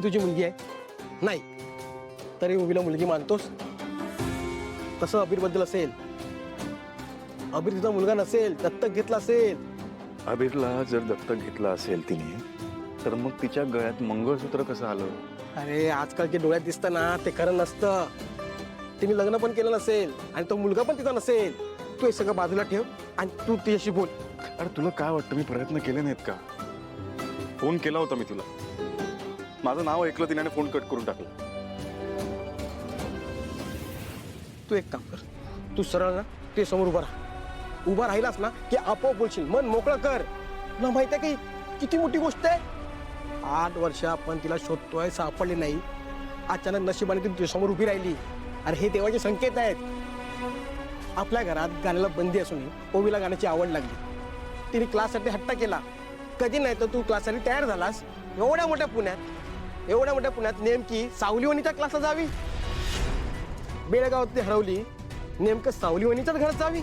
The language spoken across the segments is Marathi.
तुझी मुलगी आहे? नाही. तरी ओवीला मुलगी मानतोस? तसं अबीर बद्दल असेल. अबीर तुझा मुलगा नसेल, दत्तक घेतला असेल. अबीरला जर दत्तक घेतला असेल तिने तर मग तिच्या गळ्यात मंगळसूत्र कसं आलं? अरे आजकालचे डोळ्यात दिसतं ना ते खरं नसतं. तिने लग्न पण केलं नसेल आणि तो मुलगा पण तिचा नसेल. तू हे सगळं बाजूला ठेव आणि तू तिच्याशी बोल. अरे तुला काय वाटतं मी प्रयत्न केले नाहीत का? फोन केला होता मी तुला. माझं नाव ऐकलं तिने आणि फोन कट करून टाकला. तू एक काम कर, तू सरळ ना ते समोर उभा राहा. उभा राहिलास ना की आपोआप बोलशील. मन मोकळं कर. तुला माहिती आहे की किती मोठी गोष्ट आहे. 8 वर्ष आपण तिला शोधतोय, सापडली नाही. अचानक नशिबाने ती तुझ्यासमोर उभी राहिली. अरे हे देवाचे संकेत आहेत. आपल्या घरात गाण्याला बंदी असूनही ओवीला गाण्याची आवड लागली. तिने क्लाससाठी हट्ट केला. कधी नाही तर तू क्लाससाठी तयार झालास. एवढ्या मोठ्या पुण्यात नेमकी सावलीवणीच्या क्लासला जावी. बेळगावात ती हरवली, नेमकं सावलीवणीच्याच घरात जावी.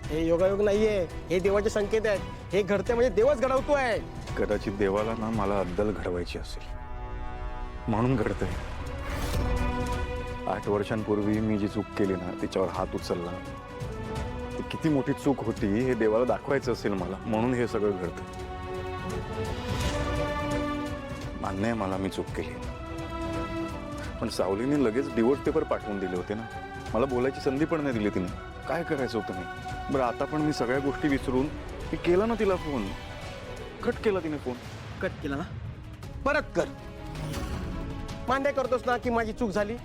हे योगायोग नाहीये, हे देवाचे संकेत आहेत. हे घडते म्हणजे देवच घडवतोय. कदाचित देवाला ना मला अद्दल घडवायची असेल म्हणून घडतंय. 8 वर्षांपूर्वी मी जी चूक केली ना तिच्यावर हात उचलला. ती किती मोठी चूक होती हे देवाला दाखवायचं असेल मला, म्हणून हे सगळं घडतं. मान्य आहे मला मी चूक केली. पण सावलीने लगेच डिवोर्स पेपर पाठवून दिले होते ना. मला बोलायची संधी पण नाही दिली तिने. काय करायचं होतं मी? बरं आता पण मी सगळ्या गोष्टी विसरून मी केला ना तिला फोन. कट केला तिने फोन. कट केला ना, परत कर. मान्य करतोस ना की माझी चूक झाली?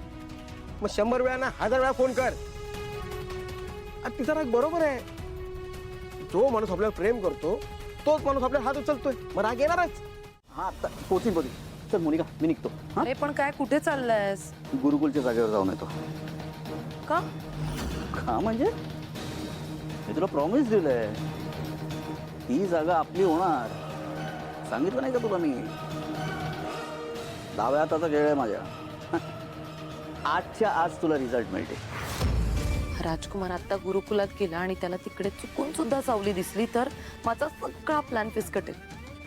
मग 100 वेळा ना 1000 वेळा फोन कर. आणि तिचा राग बरोबर आहे. जो माणूस आपल्याला प्रेम करतो तोच माणूस आपल्याला हात उचलतोय, मग राग येणारच. हा आता पोचील बोली. चल मोनिका मी निघतो. हा अरे पण काय, कुठे चाललायस? गुरुकुलच्या जागेवर जाऊन येतो. का? का म्हणजे मी तुला प्रॉमिस दिलंय, ही जागा आपली होणार. सांगितलं नाही का तुला मी? 10व्या हाताचा खेळ आहे माझ्या. आजच्या आज तुला रिझल्ट मिळते. राजकुमार आता गुरुकुलात गेला आणि त्याला तिकडे चुकून सुद्धा सावली दिसली तर माझा सगळा प्लॅन फिसकटेल.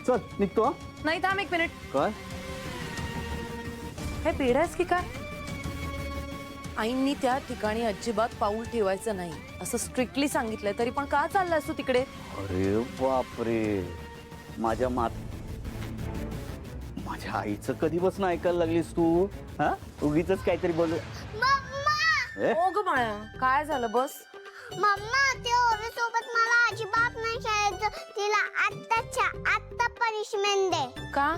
चल निघतो. हा नाही, थांब एक मिनिट. काय हे पेढायस की काय? आईंनी त्या ठिकाणी अजिबात पाऊल ठेवायचं नाही असं स्ट्रिक्टली सांगितलंय, तरी पण का चाललायस तू तिकडे? अरे बापरे, माझ्या आईचं कधीपासून ऐकायला लागलीस तू? हा उगीच काहीतरी बोल. ओ ग बाळा, काय झालं? बस. मम्मा ते ओवी सोबत मला अजिबात नाही खेळायचं. तिला आत्ताच्या आत्ता पनिशमेंट दे. का?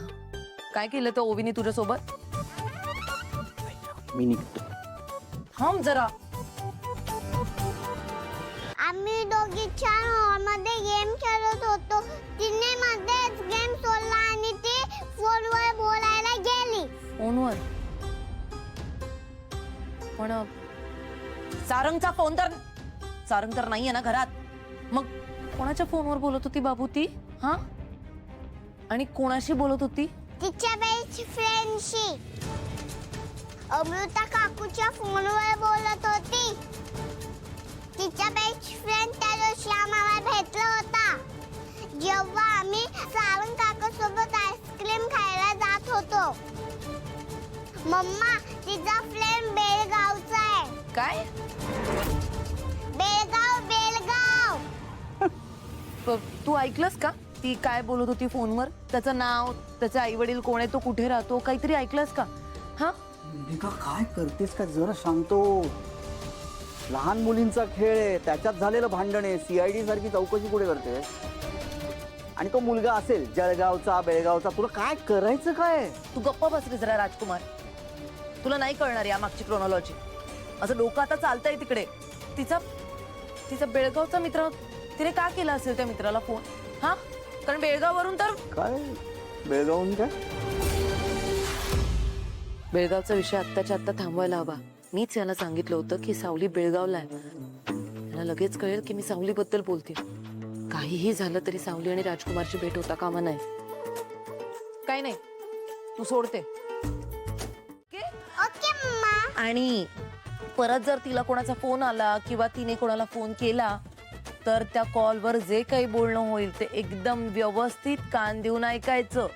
काय केलं तर ओवीने तुझ्यासोबत? मी निघतो. थांब जरा. आम्ही दोघी छान हॉलमध्ये गेम खेळत होतो. तिने मध्येच गेम सोडला आणि ती फोनवर बोलायला गेली. फोनवर? पण सारंगचा फोन तर नाहीये ना घरात. मग कोणाच्या फोनवर बोलत होती बाबू ती? हा, आणि कोणाशी बोलत होती? तिच्या बेस्ट फ्रेंडशी. अमृता काकूच्या फोनवर बोलत होती. तिच्या बेस्ट फ्रेंड त्या दिवशी आम्हाला भेटला होता जेव्हा आम्ही सारंग काकासोबत आईस्क्रीम खायला जात होतो. मम्मा तिचा फ्रेंड बेळगावचा आहे. काय? बेळगाव. तू ऐकलंस का ती काय बोलत होती फोनवर? त्याचं नाव, त्याचे आई वडील कोण आहे, तो कुठे राहतो, काहीतरी ऐकलंस का? हा मोनिका काय करतेस का? जरा शांतो. लहान मुलींचा खेळ आहे, त्याच्यात झालेलं भांडण आहे. CID सारखी चौकशी कुठे करते? आणि तो मुलगा असेल जळगावचा बेळगावचा, तुला काय करायचं काय? तू गप्प बस रे जरा राजकुमार. तुला नाही कळणार या मागची क्रोनॉलॉजी. असं डोकं आता चालतंय तिकडे. तिचा बेळगावचा मित्र, तिने का केला असेल त्या मित्राला फोन? हा, कारण बेळगाववरून तर काय बेळगावून काय? बेळगावचा विषय आत्ताच्या आत्ता थांबवायला हवा. मीच याला सांगितलं होतं की सावली बेळगावला आहे. त्याला लगेच कळेल की मी सावलीबद्दल बोलते. काहीही झालं तरी सावली आणि राजकुमारची भेट होता कामा नाही. काही नाही, तू सोडते. Okay mama. आणि परत जर तिला कोणाचा फोन आला किंवा तिने कोणाला फोन केला तर त्या कॉलवर जे काही बोलणं होईल ते एकदम व्यवस्थित कान देऊन ऐकायचं.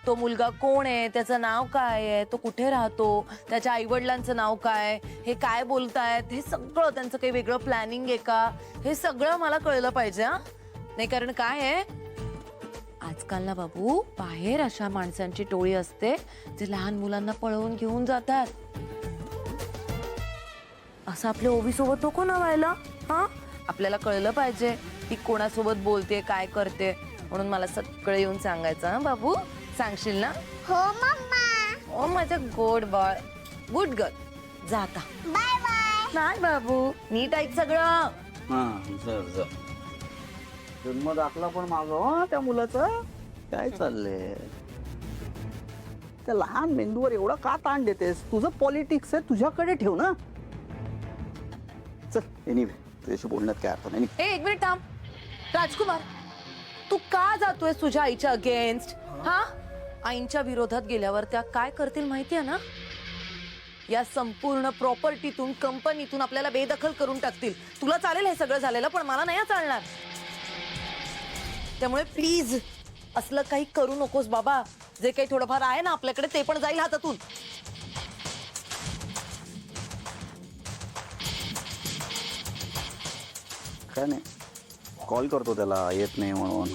तो मुलगा कोण आहे, त्याचं नाव काय आहे, तो कुठे राहतो, त्याच्या आईवडिलांचं नाव काय, हे काय बोलतायत, हे सगळं त्यांचं काही वेगळं प्लॅनिंग आहे का, हे सगळं मला कळलं पाहिजे. हा नाही, कारण काय आहे, आजकाल ना बाबू बाहेर अशा माणसांची टोळी असते जे लहान मुलांना पळवून घेऊन जातात. असं आपल्या ओवी सोबत नको ना व्हायला. हा आपल्याला कळलं पाहिजे ती कोणासोबत बोलते, काय करते, म्हणून मला सगळं येऊन सांगायचं. हा बाबू, सांगशील ना? हो मम्मा. ओ माझं गोड बॉय, गुड गर्ल. जा आता. Bye bye. नाही बाबू, नीट ऐक सगळं. जन्म दाखला पण मागव त्या मुलाचं. काय चाललंय? त्या लहान मेंदूवर एवढा का ताण देतेस? तुझं पॉलिटिक्स आहे, तुझ्याकडे ठेव ना. चल एनिवे, तुझ्याशी बोलण्यात काय अर्थ नाही. ए, एक मिनिट थांब. राजकुमार, तू का जातोय तुझ्या आईच्या अगेन्स्ट? हा, आईंच्या विरोधात गेल्यावर त्या काय करतील माहितीये ना? या संपूर्ण प्रॉपर्टीतून, कंपनीतून आपल्याला बेदखल करून टाकतील. तुला चालेल हे सगळं झालेलं, पण मला नाही चालणार. त्यामुळे प्लीज असलं काही करू नकोस बाबा. जे काही थोडंफार आहे ना आपल्याकडे ते पण जाईल हातातून. काय नाही, कॉल करतो त्याला, येत नाही म्हणून.